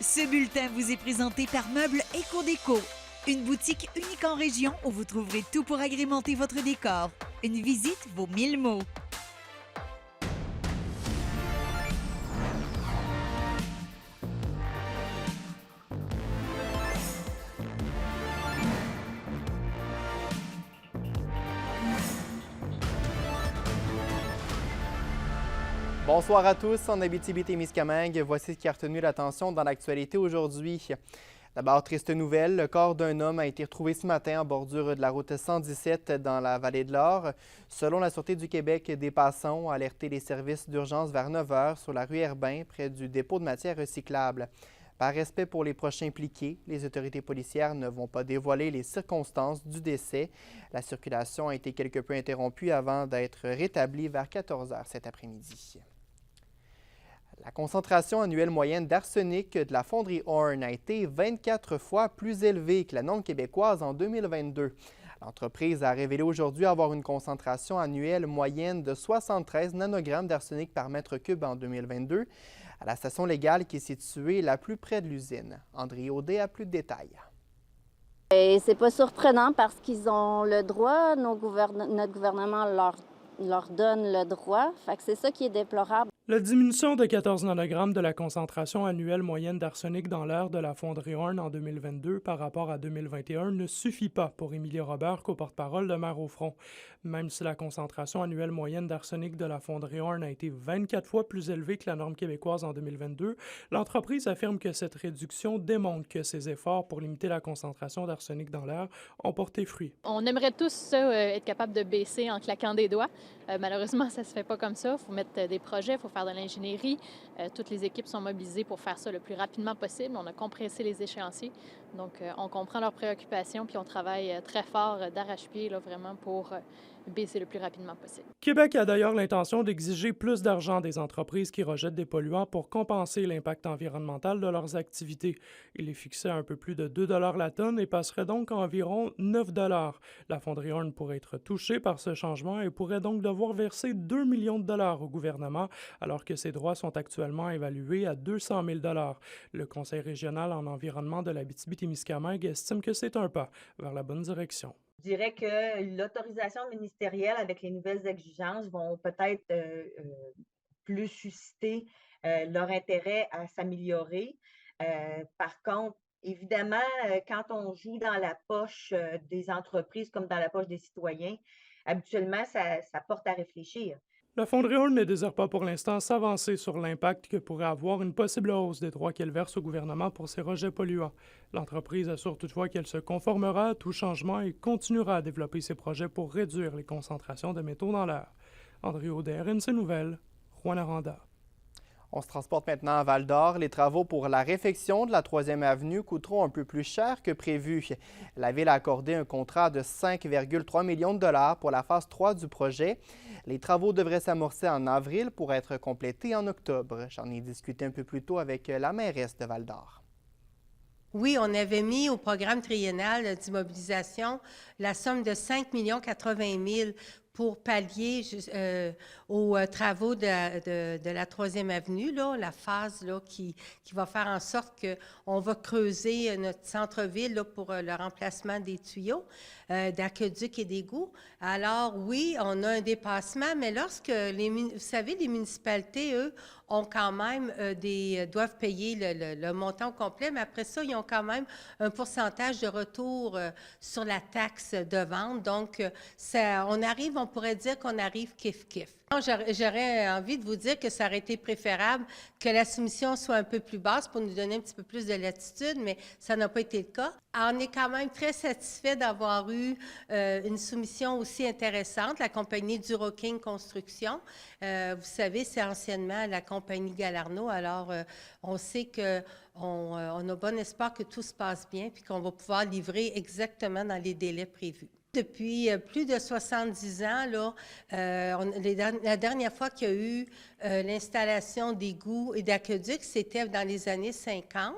Ce bulletin vous est présenté par Meubles Éco-Déco, une boutique unique en région où vous trouverez tout pour agrémenter votre décor. Une visite vaut 1000 mots. Bonsoir à tous, en Abitibi-Témiscamingue, voici ce qui a retenu l'attention dans l'actualité aujourd'hui. D'abord, triste nouvelle, le corps d'un homme a été retrouvé ce matin en bordure de la route 117 dans la vallée de l'Or. Selon la Sûreté du Québec, des passants ont alerté les services d'urgence vers 9 h sur la rue Herbin, près du dépôt de matières recyclables. Par respect pour les proches impliqués, les autorités policières ne vont pas dévoiler les circonstances du décès. La circulation a été quelque peu interrompue avant d'être rétablie vers 14 h cet après-midi. La concentration annuelle moyenne d'arsenic de la fonderie Horn a été 24 fois plus élevée que la norme québécoise en 2022. L'entreprise a révélé aujourd'hui avoir une concentration annuelle moyenne de 73 nanogrammes d'arsenic par mètre cube en 2022 à la station légale qui est située la plus près de l'usine. André Audet a plus de détails. Et c'est pas surprenant parce qu'ils ont le droit, notre gouvernement leur donne le droit. Fait que c'est ça qui est déplorable. La diminution de 14 nanogrammes de la concentration annuelle moyenne d'arsenic dans l'air de la fonderie Horn en 2022 par rapport à 2021 ne suffit pas pour Émilie Robert, co-porte-parole de Maire au front. Même si la concentration annuelle moyenne d'arsenic de la fonderie Horn a été 24 fois plus élevée que la norme québécoise en 2022, l'entreprise affirme que cette réduction démontre que ses efforts pour limiter la concentration d'arsenic dans l'air ont porté fruit. On aimerait tous être capable de baisser en claquant des doigts. Malheureusement, ça ne se fait pas comme ça. Il faut mettre des projets, il faut faire de l'ingénierie. Toutes les équipes sont mobilisées pour faire ça le plus rapidement possible. On a compressé les échéanciers. Donc, on comprend leurs préoccupations puis on travaille très fort d'arrache-pied vraiment pour baisser le plus rapidement possible. Québec a d'ailleurs l'intention d'exiger plus d'argent des entreprises qui rejettent des polluants pour compenser l'impact environnemental de leurs activités. Il est fixé à un peu plus de 2 $ la tonne et passerait donc à environ 9 $. La fonderie Horn pourrait être touchée par ce changement et pourrait donc devoir verser 2 millions de dollars au gouvernement, alors que ses droits sont actuellement évalués à 200 000 $. Le Conseil régional en environnement de l'Abitibi-Témiscamingue estime que c'est un pas vers la bonne direction. Je dirais que l'autorisation ministérielle avec les nouvelles exigences vont peut-être plus susciter leur intérêt à s'améliorer. Par contre, évidemment, quand on joue dans la poche des entreprises comme dans la poche des citoyens, habituellement, ça porte à réfléchir. La fonderie Horn ne désire pas pour l'instant s'avancer sur l'impact que pourrait avoir une possible hausse des droits qu'elle verse au gouvernement pour ses rejets polluants. L'entreprise assure toutefois qu'elle se conformera à tout changement et continuera à développer ses projets pour réduire les concentrations de métaux dans l'air. André Audet, RNC Nouvelles, Rouyn-Noranda. On se transporte maintenant à Val-d'Or. Les travaux pour la réfection de la 3e avenue coûteront un peu plus cher que prévu. La Ville a accordé un contrat de 5,3 millions de dollars pour la phase 3 du projet. Les travaux devraient s'amorcer en avril pour être complétés en octobre. J'en ai discuté un peu plus tôt avec la mairesse de Val-d'Or. Oui, on avait mis au programme triennal d'immobilisation la somme de 5 80 000 pour pallier aux travaux de la 3e avenue, là, la phase là, qui va faire en sorte qu'on va creuser notre centre-ville là, pour le remplacement des tuyaux d'aqueduc et d'égouts. Alors oui, on a un dépassement, mais lorsque, vous savez, les municipalités, eux, ont quand même doivent payer le montant au complet, mais après ça, ils ont quand même un pourcentage de retour sur la taxe de vente. Donc, on pourrait dire qu'on arrive kiff-kiff. J'aurais envie de vous dire que ça aurait été préférable que la soumission soit un peu plus basse pour nous donner un petit peu plus de latitude, mais ça n'a pas été le cas. Alors, on est quand même très satisfait d'avoir eu une soumission aussi intéressante, la compagnie Duroking Construction. Vous savez, c'est anciennement la compagnie Galarno. Alors, on sait qu'on a bon espoir que tout se passe bien puis qu'on va pouvoir livrer exactement dans les délais prévus. Depuis plus de 70 ans, là, la dernière fois qu'il y a eu l'installation d'égouts et d'aqueducs, c'était dans les années 50.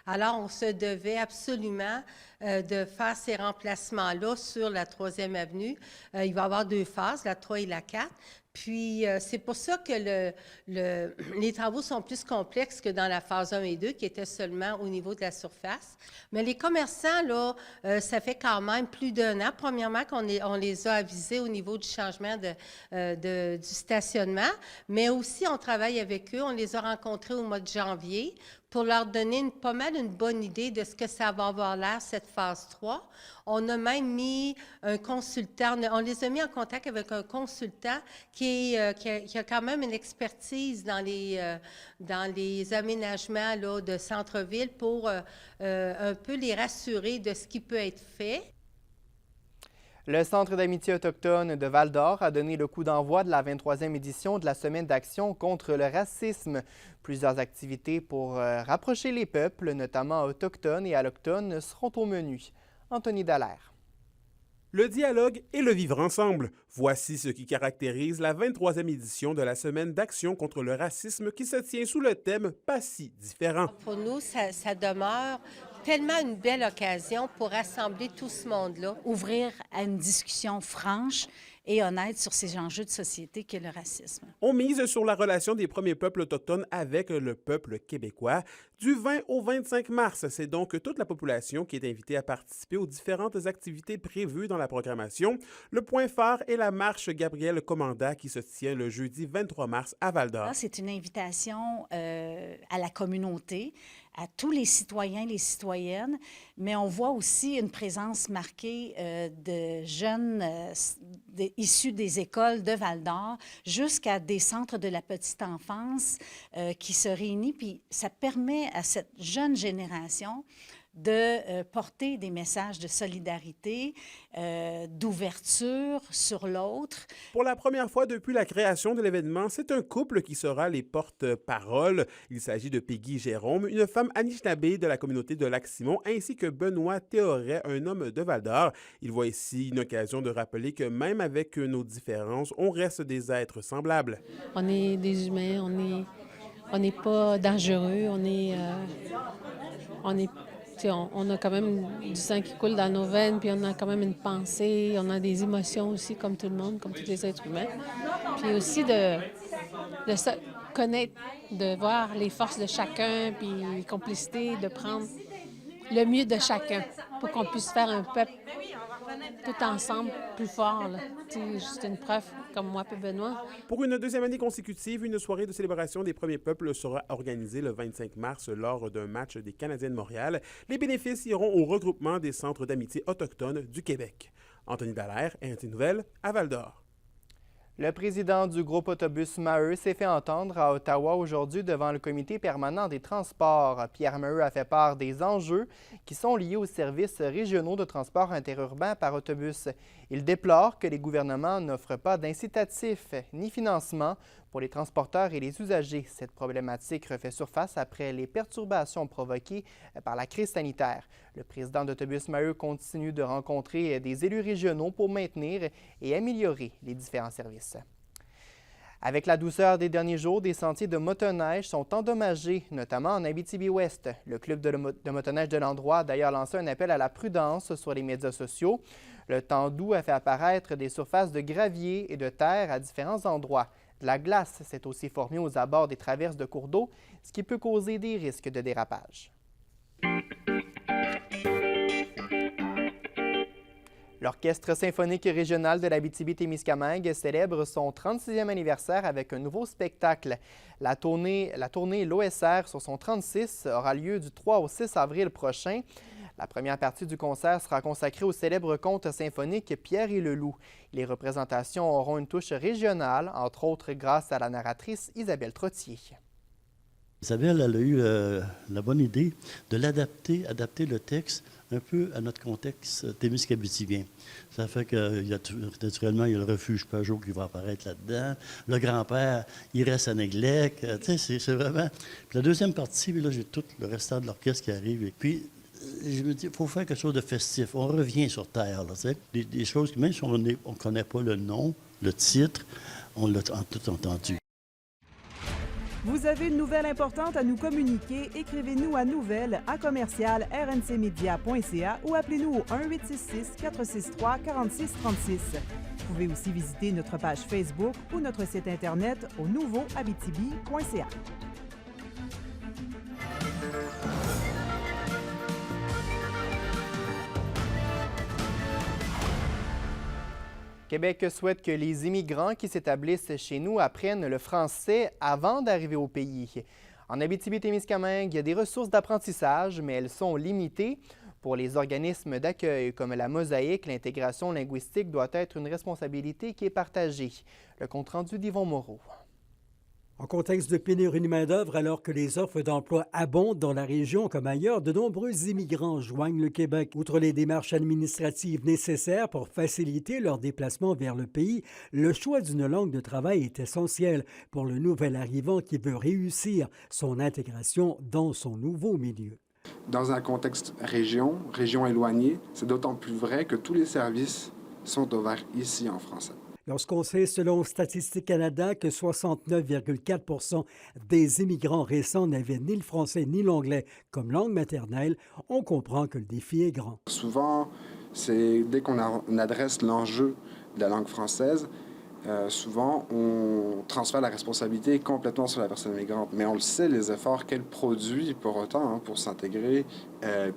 Alors, on se devait absolument de faire ces remplacements-là sur la 3e avenue. Il va y avoir 2 phases, la 3 et la 4. Puis, c'est pour ça que les travaux sont plus complexes que dans la phase 1 et 2, qui étaient seulement au niveau de la surface. Mais les commerçants, là, ça fait quand même plus d'1 an. Premièrement, on les a avisés au niveau du changement du stationnement, mais aussi, on travaille avec eux. On les a rencontrés au mois de janvier pour leur donner pas mal une bonne idée de ce que ça va avoir l'air, cette phase 3. On a même mis un consultant, on les a mis en contact avec un consultant qui a quand même une expertise dans les aménagements là, de centre-ville pour un peu les rassurer de ce qui peut être fait. Le Centre d'amitié autochtone de Val-d'Or a donné le coup d'envoi de la 23e édition de la Semaine d'action contre le racisme. Plusieurs activités pour rapprocher les peuples, notamment autochtones et allochtones, seront au menu. Anthony Dallaire. Le dialogue et le vivre ensemble. Voici ce qui caractérise la 23e édition de la Semaine d'action contre le racisme qui se tient sous le thème « Pas si différent ». Pour nous, ça demeure tellement une belle occasion pour rassembler tout ce monde-là. Ouvrir à une discussion franche et honnête sur ces enjeux de société qu'est le racisme. On mise sur la relation des premiers peuples autochtones avec le peuple québécois. Du 20 au 25 mars, c'est donc toute la population qui est invitée à participer aux différentes activités prévues dans la programmation. Le point phare est la marche Gabriel Commanda qui se tient le jeudi 23 mars à Val-d'Or. C'est une invitation à la communauté, à tous les citoyens, les citoyennes, mais on voit aussi une présence marquée de jeunes issus des écoles de Val-d'Or jusqu'à des centres de la petite enfance qui se réunissent. Puis ça permet à cette jeune génération de porter des messages de solidarité, d'ouverture sur l'autre. Pour la première fois depuis la création de l'événement, c'est un couple qui sera les porte-parole. Il s'agit de Peggy Jérôme, une femme Anishinaabe de la communauté de Lac-Simon, ainsi que Benoît Théoret, un homme de Val-d'Or. Il voit ici une occasion de rappeler que même avec nos différences, on reste des êtres semblables. On est des humains, on n'est pas dangereux, on a quand même du sang qui coule dans nos veines, puis on a quand même une pensée, on a des émotions aussi comme tout le monde, comme tous les êtres humains. Puis aussi de se connaître, de voir les forces de chacun, puis complicité, de prendre le mieux de chacun pour qu'on puisse faire un peuple tout ensemble plus fort. C'est juste une preuve, comme moi et Benoît. Pour une deuxième année consécutive, une soirée de célébration des premiers peuples sera organisée le 25 mars lors d'un match des Canadiens de Montréal. Les bénéfices iront au regroupement des centres d'amitié autochtones du Québec. Anthony Dallaire, RT Nouvelles, à Val-d'Or. Le président du groupe Autobus Maheu s'est fait entendre à Ottawa aujourd'hui devant le comité permanent des transports. Pierre Maheu a fait part des enjeux qui sont liés aux services régionaux de transport interurbain par autobus. Il déplore que les gouvernements n'offrent pas d'incitatifs ni financement pour les transporteurs et les usagers. Cette problématique refait surface après les perturbations provoquées par la crise sanitaire. Le président d'Autobus Maheu continue de rencontrer des élus régionaux pour maintenir et améliorer les différents services. Avec la douceur des derniers jours, des sentiers de motoneige sont endommagés, notamment en Abitibi-Ouest. Le club de motoneige de l'endroit a d'ailleurs lancé un appel à la prudence sur les médias sociaux. Le temps doux a fait apparaître des surfaces de gravier et de terre à différents endroits. De la glace s'est aussi formée aux abords des traverses de cours d'eau, ce qui peut causer des risques de dérapage. L'Orchestre symphonique régional de l'Abitibi-Témiscamingue célèbre son 36e anniversaire avec un nouveau spectacle. La tournée L'OSR sur son 36 aura lieu du 3 au 6 avril prochain. La première partie du concert sera consacrée au célèbre conte symphonique Pierre et le loup. Les représentations auront une touche régionale, entre autres grâce à la narratrice Isabelle Trottier. Isabelle, elle a eu la bonne idée de adapter le texte un peu à notre contexte témiscabitibien. Ça fait que naturellement, il y a le refuge Pajot qui va apparaître là-dedans. Le grand-père, il reste à Néglec. Tu sais, c'est vraiment... Puis la deuxième partie, puis là, j'ai tout le restant de l'orchestre qui arrive. Et puis, je me dis, il faut faire quelque chose de festif. On revient sur Terre, là, tu sais. Des choses que même si on ne connaît pas le nom, le titre, on l'a tout entendu. Vous avez une nouvelle importante à nous communiquer? Écrivez-nous à nouvelles@rncmedia.ca ou appelez-nous au 1-866-463-4636. Vous pouvez aussi visiter notre page Facebook ou notre site Internet au nouveauabitibi.ca. Québec souhaite que les immigrants qui s'établissent chez nous apprennent le français avant d'arriver au pays. En Abitibi-Témiscamingue, il y a des ressources d'apprentissage, mais elles sont limitées. Pour les organismes d'accueil comme la Mosaïque, l'intégration linguistique doit être une responsabilité qui est partagée. Le compte-rendu d'Yvon Moreau. En contexte de pénurie de main-d'œuvre, alors que les offres d'emploi abondent dans la région comme ailleurs, de nombreux immigrants joignent le Québec. Outre les démarches administratives nécessaires pour faciliter leur déplacement vers le pays, le choix d'une langue de travail est essentiel pour le nouvel arrivant qui veut réussir son intégration dans son nouveau milieu. Dans un contexte région éloignée, c'est d'autant plus vrai que tous les services sont ouverts ici en français. Lorsqu'on sait, selon Statistique Canada, que 69,4 % des immigrants récents n'avaient ni le français ni l'anglais comme langue maternelle, on comprend que le défi est grand. Souvent, c'est dès qu'on adresse l'enjeu de la langue française, souvent on transfère la responsabilité complètement sur la personne migrante. Mais on le sait, les efforts qu'elle produit pour autant, pour s'intégrer,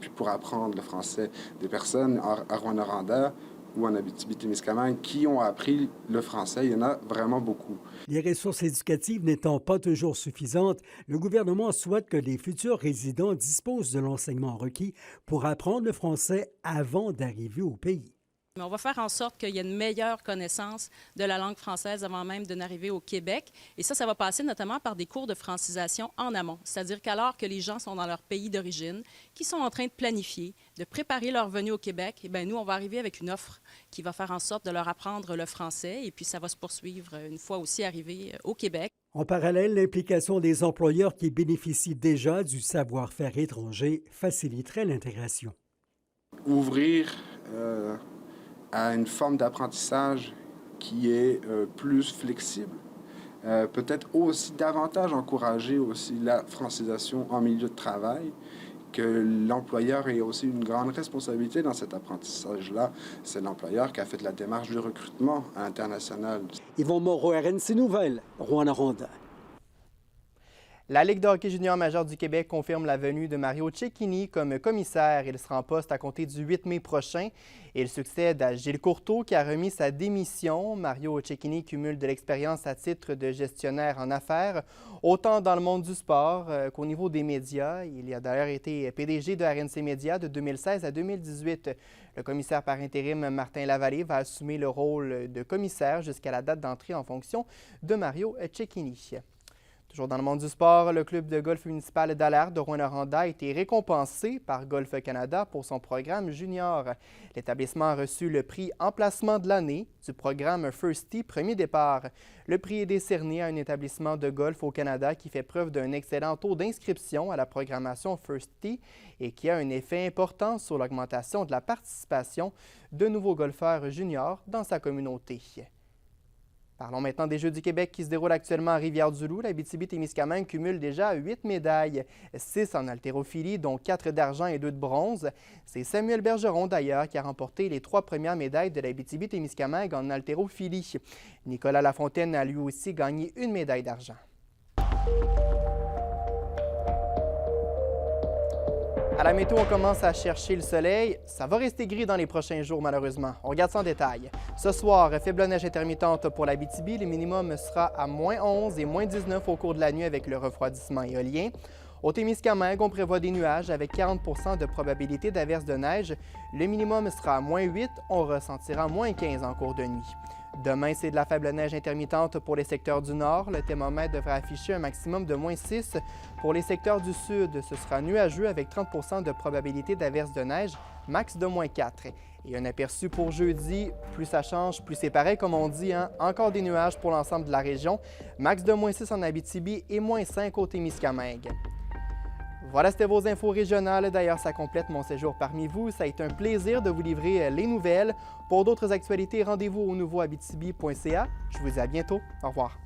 puis pour apprendre le français. Des personnes à Rouyn-Noranda ou en Abitibi-Témiscamingue qui ont appris le français, il y en a vraiment beaucoup. Les ressources éducatives n'étant pas toujours suffisantes, le gouvernement souhaite que les futurs résidents disposent de l'enseignement requis pour apprendre le français avant d'arriver au pays. Mais on va faire en sorte qu'il y ait une meilleure connaissance de la langue française avant même de n'arriver au Québec. Et ça va passer notamment par des cours de francisation en amont. C'est-à-dire qu'alors que les gens sont dans leur pays d'origine, qui sont en train de planifier, de préparer leur venue au Québec, eh bien, nous, on va arriver avec une offre qui va faire en sorte de leur apprendre le français. Et puis, ça va se poursuivre une fois aussi arrivés au Québec. En parallèle, l'implication des employeurs qui bénéficient déjà du savoir-faire étranger faciliterait l'intégration. Ouvrir à une forme d'apprentissage qui est plus flexible. Peut-être aussi davantage encourager aussi la francisation en milieu de travail, que l'employeur ait aussi une grande responsabilité dans cet apprentissage-là. C'est l'employeur qui a fait la démarche du recrutement international. Yvon Moreau, RNC Nouvelles, Rouyn-Noranda. La Ligue de hockey junior majeur du Québec confirme la venue de Mario Cecchini comme commissaire. Il sera en poste à compter du 8 mai prochain. Il succède à Gilles Courteau qui a remis sa démission. Mario Cecchini cumule de l'expérience à titre de gestionnaire en affaires, autant dans le monde du sport qu'au niveau des médias. Il a d'ailleurs été PDG de RNC Média de 2016 à 2018. Le commissaire par intérim Martin Lavallée va assumer le rôle de commissaire jusqu'à la date d'entrée en fonction de Mario Cecchini. Toujours dans le monde du sport, le club de golf municipal d'Allard de Rouyn-Noranda a été récompensé par Golf Canada pour son programme junior. L'établissement a reçu le prix Emplacement de l'année du programme First Tee Premier Départ. Le prix est décerné à un établissement de golf au Canada qui fait preuve d'un excellent taux d'inscription à la programmation First Tee et qui a un effet important sur l'augmentation de la participation de nouveaux golfeurs juniors dans sa communauté. Parlons maintenant des Jeux du Québec qui se déroulent actuellement à Rivière-du-Loup. L'Abitibi-Témiscamingue cumule déjà 8 médailles, 6 en haltérophilie, dont 4 d'argent et 2 de bronze. C'est Samuel Bergeron, d'ailleurs, qui a remporté les 3 premières médailles de l'Abitibi-Témiscamingue en haltérophilie. Nicolas Lafontaine a lui aussi gagné une médaille d'argent. À la météo, on commence à chercher le soleil. Ça va rester gris dans les prochains jours, malheureusement. On regarde ça en détail. Ce soir, faible neige intermittente pour l'Abitibi. Le minimum sera à moins 11 et moins 19 au cours de la nuit avec le refroidissement éolien. Au Témiscamingue, on prévoit des nuages avec 40 % de probabilité d'averse de neige. Le minimum sera à moins 8. On ressentira moins 15 en cours de nuit. Demain, c'est de la faible neige intermittente pour les secteurs du nord. Le thermomètre devrait afficher un maximum de moins 6. Pour les secteurs du sud, ce sera nuageux avec 30 % de probabilité d'averse de neige, max de moins 4. Et un aperçu pour jeudi, plus ça change, plus c'est pareil comme on dit, hein? Encore des nuages pour l'ensemble de la région, max de moins 6 en Abitibi et moins 5 au Témiscamingue. Voilà, c'était vos infos régionales. D'ailleurs, ça complète mon séjour parmi vous. Ça a été un plaisir de vous livrer les nouvelles. Pour d'autres actualités, rendez-vous au nouveauabitibi.ca. Je vous dis à bientôt. Au revoir.